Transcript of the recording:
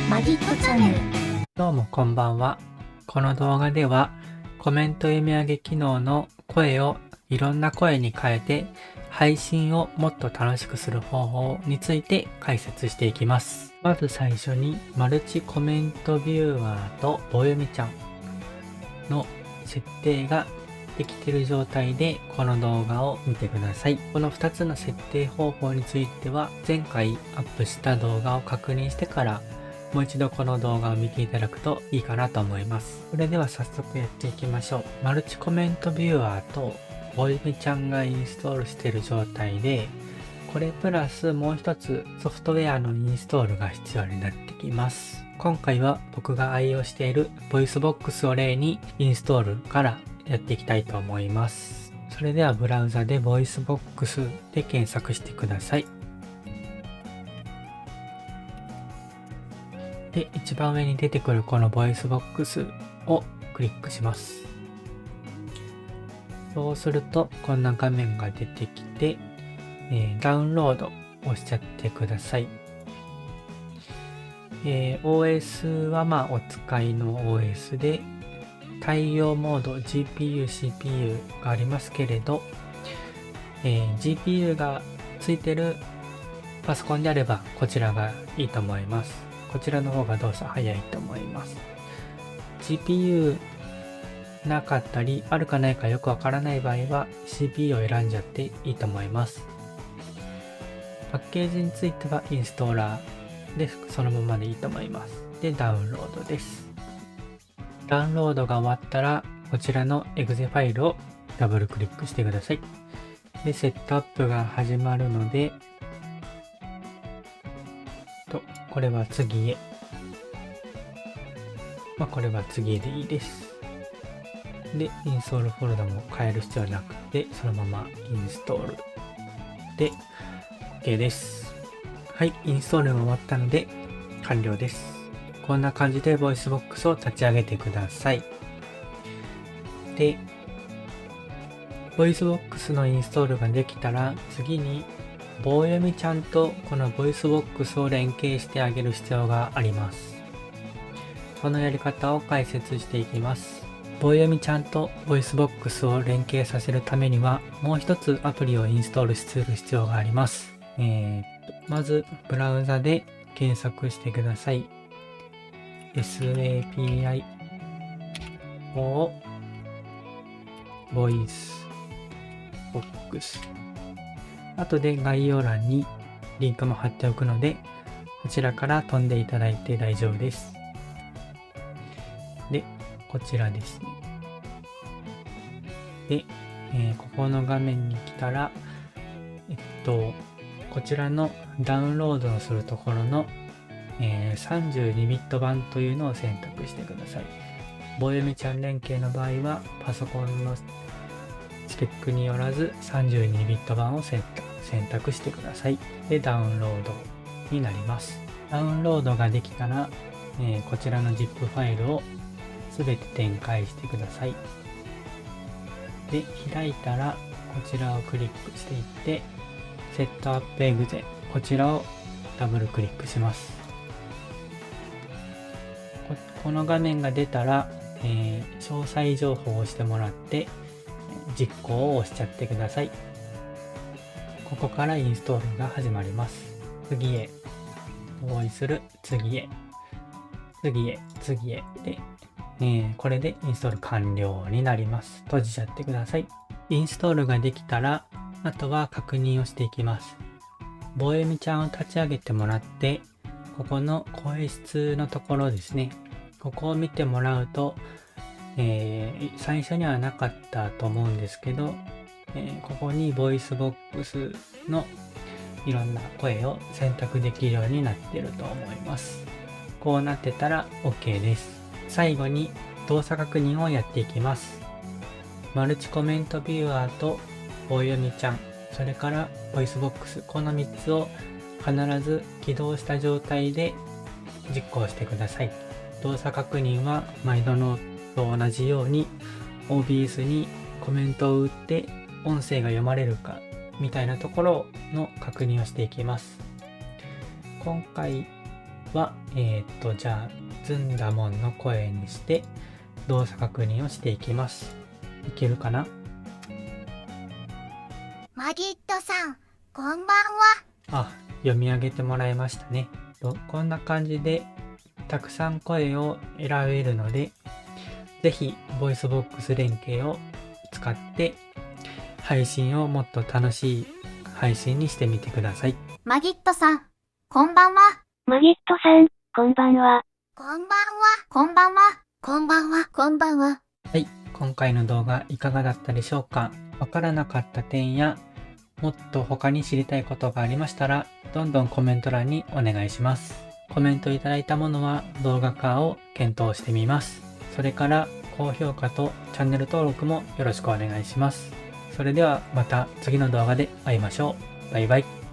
マギットチャンネル。どうもこんばんは。この動画ではコメント読み上げ機能の声をいろんな声に変えて配信をもっと楽しくする方法について解説していきます。まず最初にマルチコメントビューワーと棒読みちゃんの設定ができている状態でこの動画を見てください。この2つの設定方法については前回アップした動画を確認してからもう一度この動画を見ていただくといいかなと思います。それでは早速やっていきましょう。マルチコメントビューワーとボイメちゃんがインストールしている状態で、これプラスもう一つソフトウェアのインストールが必要になってきます。今回は僕が愛用しているボイスボックスを例にインストールからやっていきたいと思います。それではブラウザでボイスボックスで検索してください。で、一番上に出てくるこのボイスボックスをクリックします。そうするとこんな画面が出てきて、ダウンロードをしちゃってください。OS はお使いの OS で対応モード GPU、CPU がありますけれど、GPU がついてるパソコンであればこちらがいいと思います。こちらの方が動作早いと思います。GPU なかったり、あるかないかよくわからない場合は CPU を選んじゃっていいと思います。パッケージについてはインストーラーでそのままでいいと思います。で、ダウンロードです。ダウンロードが終わったら、こちらの exe ファイルをダブルクリックしてください。で、セットアップが始まるので、これは次へ。これは次へでいいです。で、インストールフォルダも変える必要はなくて、そのままインストールで OK です。はい、インストールが終わったので完了です。こんな感じでボイスボックスを立ち上げてください。で、ボイスボックスのインストールができたら、次に棒読みちゃんとこのボイスボックスを連携してあげる必要があります。そのやり方を解説していきます。棒読みちゃんとボイスボックスを連携させるためには、もう一つアプリをインストールする必要があります。まずブラウザで検索してください。SAPI をボイスボックス。後で概要欄にリンクも貼っておくので、こちらから飛んでいただいて大丈夫です。で、こちらですね。で、ここの画面に来たら、こちらのダウンロードをするところの、32ビット版というのを選択してください。棒読みちゃん連携の場合は、パソコンのスペックによらず32ビット版を選択してください。で、ダウンロードになります。ダウンロードができたら、こちらの ZIP ファイルをすべて展開してください。で、開いたらこちらをクリックしていって、セットアップエグゼ、こちらをダブルクリックします。この画面が出たら、詳細情報を押してもらって実行を押しちゃってください。ここからインストールが始まります。次へ、同意する、次へ、次へ、次へで、これでインストール完了になります。閉じちゃってください。インストールができたら、あとは確認をしていきます。棒読みちゃんを立ち上げてもらって、ここの声質のところですね。ここを見てもらうと、最初にはなかったと思うんですけど、ここにボイスボックスのいろんな声を選択できるようになっていると思います。こうなってたら OK です。最後に動作確認をやっていきます。マルチコメントビューアーと棒読みちゃん、それからボイスボックス、この3つを必ず起動した状態で実行してください。動作確認は毎度のと同じように OBS にコメントを打って音声が読まれるかみたいなところの確認をしていきます。今回は、じゃあ、ずんだもんの声にして動作確認をしていきます。いけるかな？マギットさん、こんばんは。あ、読み上げてもらいましたね。こんな感じでたくさん声を選べるので、ぜひボイスボックス連携を使って配信をもっと楽しい配信にしてみてください。マギットさん、こんばんは。マギットさん、こんばんは。こんばんは。こんばんは。こんばんは。こんばんは。はい、今回の動画いかがだったでしょうか？わからなかった点やもっと他に知りたいことがありましたら、どんどんコメント欄にお願いします。コメントいただいたものは動画化を検討してみます。それから高評価とチャンネル登録もよろしくお願いします。それではまた次の動画で会いましょう。バイバイ。